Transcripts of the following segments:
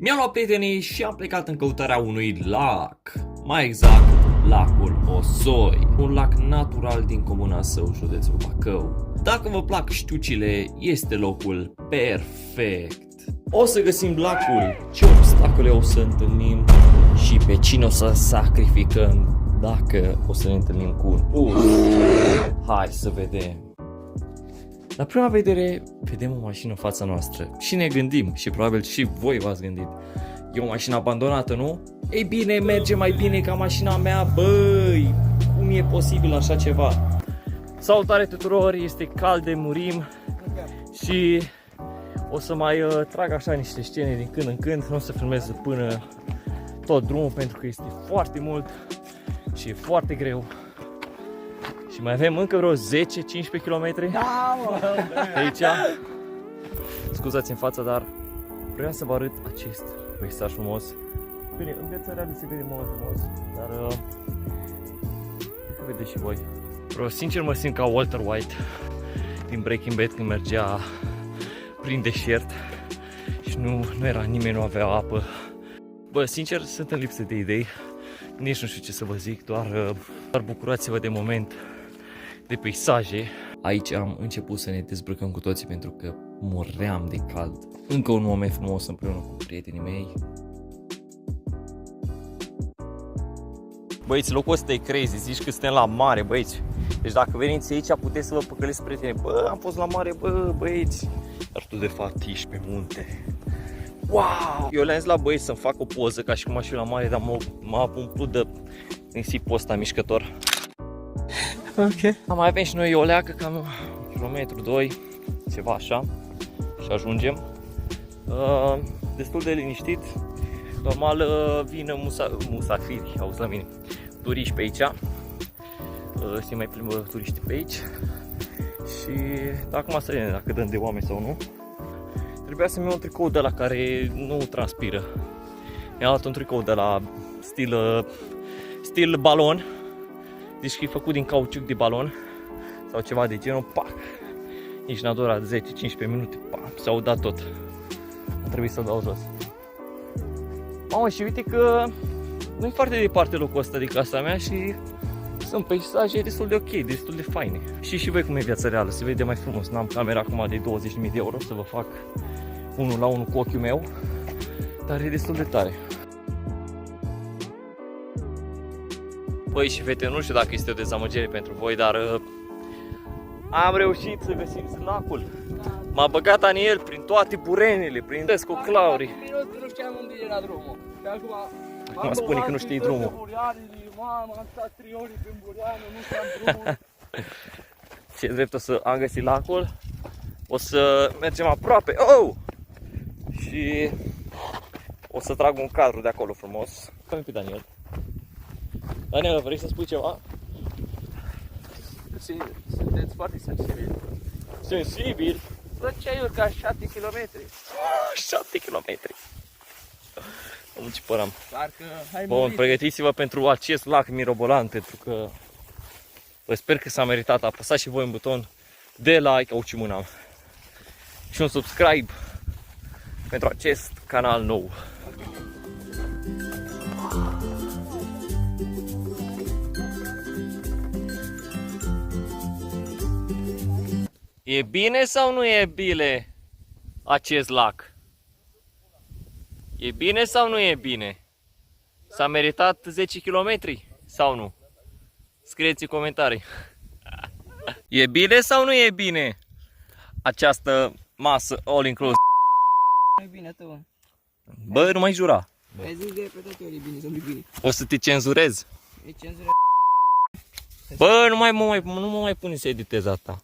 Mi-am luat prietenii și am plecat în căutarea unui lac, mai exact, lacul Osoi, un lac natural din comuna Său, județul Bacău. Dacă vă plac știucile, este locul perfect. O să găsim lacul, ce obstacole o să întâlnim și pe cine o să sacrificăm dacă o să ne întâlnim cu un urs. Hai să vedem. La prima vedere, vedem o mașină în fața noastră și ne gândim, și probabil și voi v-ați gândit, e o mașină abandonată, nu? Ei bine, merge mai bine ca mașina mea, băi! Cum e posibil așa ceva? Salutare tuturor, este cald de murim și o să mai trag așa niște scene din când în când, nu o să filmez până tot drumul pentru că este foarte mult și e foarte greu. Și mai avem încă vreo 10-15 km aici. Scuzați-mi fața, dar vreau să vă arăt acest peisaj frumos. Bine, în viața reală se vede mult frumos, dar cred că vedeți și voi. Bro, sincer mă simt ca Walter White din Breaking Bad când mergea prin deșert și nu era nimeni, nu avea apă. Bă, sincer, sunt în lipsă de idei. Nici nu știu ce să vă zic, doar bucurați-vă de moment, de peisaje. Aici am început să ne dezbrăcăm cu toții pentru că muream de cald. Încă un moment frumos împreună cu prietenii mei. Băieți, locul ăsta e crazy, zici că suntem la mare, băieți. Deci dacă veniți aici puteți să vă păcăliți prietenii. Bă, am fost la mare, bă, băieți. Dar tu de fapt ești pe munte. Wow! Eu le-am zis la băieți să-mi fac o poză ca și cum aș fi la mare, dar m-a umplut de nisipul ăsta mișcător. Ok. Mai avem și noi o leacă, cam 1-2 km, ceva așa, și ajungem. Destul de liniștit. Normal vin musafiri, auzi la mine, turiști pe aici. Se mai plimbă turiștii pe aici. Și acum să vedem dacă dăm de oameni sau nu. Trebuia să-mi iau un tricou de la care nu transpiră. Mi-am luat un tricou de la stil balon. Deci că e făcut din cauciuc de balon sau ceva de genul, pac. Nici n-a durat 10-15 minute, pac, s-au dat tot. A trebuit să dau jos. Mamă, și uite că nu e foarte departe locul ăsta de casa mea și sunt peisaje destul de ok, destul de faine. Și voi cum e viața reală, se vede mai frumos. N-am camera acum de 20.000 de euro să vă fac unul la unul cu ochiul meu, dar e destul de tare. Băi și fete, nu știu dacă este o dezamăgire pentru voi, dar am reușit să găsim lacul. M-a băgat Daniel prin toate burenele, prin descoclauri. Nu știam unde era drumul. Acum spune că nu știi drumul. Mamă, am stat 3 ore prin Bureanu, nu știam drumul. Ce drept, o să am găsit lacul. O să mergem aproape. Oh! Și o să trag un cadru de acolo frumos. Cam pe Daniel. Daniel, vrei să spui ceva? Sunteți foarte sensibili. Sensibil? Bă, ce ai urcat 7 km? 7 km. Ce păram. Parcă hai. Bun, pregătiți-vă pentru acest lac mirobolant, pentru că vă sper că s-a meritat. Apăsați și voi un buton de like, au ce mânam, și un subscribe pentru acest canal nou. E bine sau nu e bine acest lac? E bine sau nu e bine? S-a meritat 10 km sau nu? Scrieți în comentarii. E bine sau nu e bine această masă all inclusive? Nu e bine, tu. Bă, nu mai jura. Ai zis de repede ori, e bine sau nu e bine. O să te cenzurez. E cenzură. Bă, nu mă mai pune să editez asta.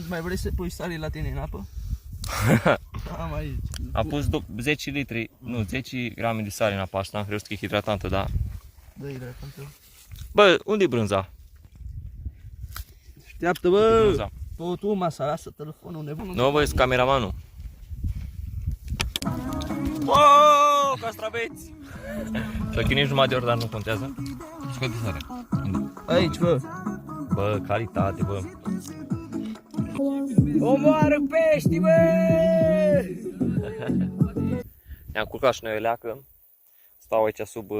Mai vrei să pui sare la tine în apă? Am aici. Am pus 10 litri, nu, 10 grame de sare în apa asta, am crezut că e hidratantă, da. Da, hidratantă. Bă, unde-i brânza? Așteaptă, bă! Tu masa, lasă telefonul nebun. Nu, bă, sunt cameramanul. Wow, castraveți! Să chinești numai de ori, dar nu contează. Scoate sare. Aici, bă. Bă, calitate, bă. Omoară pești, bă! Ne-am culcat și noi o leacă. Stau aici sub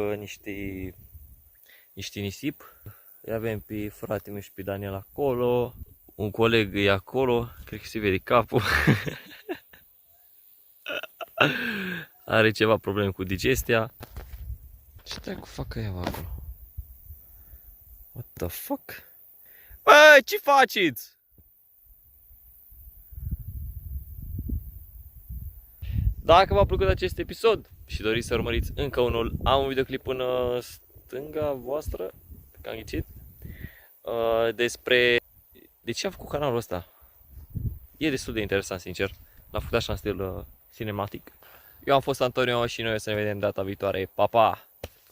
niște nisip. Îi avem pe fratele meu și pe Daniel acolo. Un coleg e acolo, cred că se vede capul. Are ceva probleme cu digestia. Ce dracu fac ea acolo? What the fuck? Bă, ce faceți? Dacă v-a plăcut acest episod și doriți să urmăriți încă unul, am un videoclip în stânga voastră, că am ghicit, despre de ce am făcut canalul ăsta. E destul de interesant, sincer. L-am făcut așa în stil cinematic. Eu am fost Antonio și noi o să ne vedem data viitoare. Pa, pa!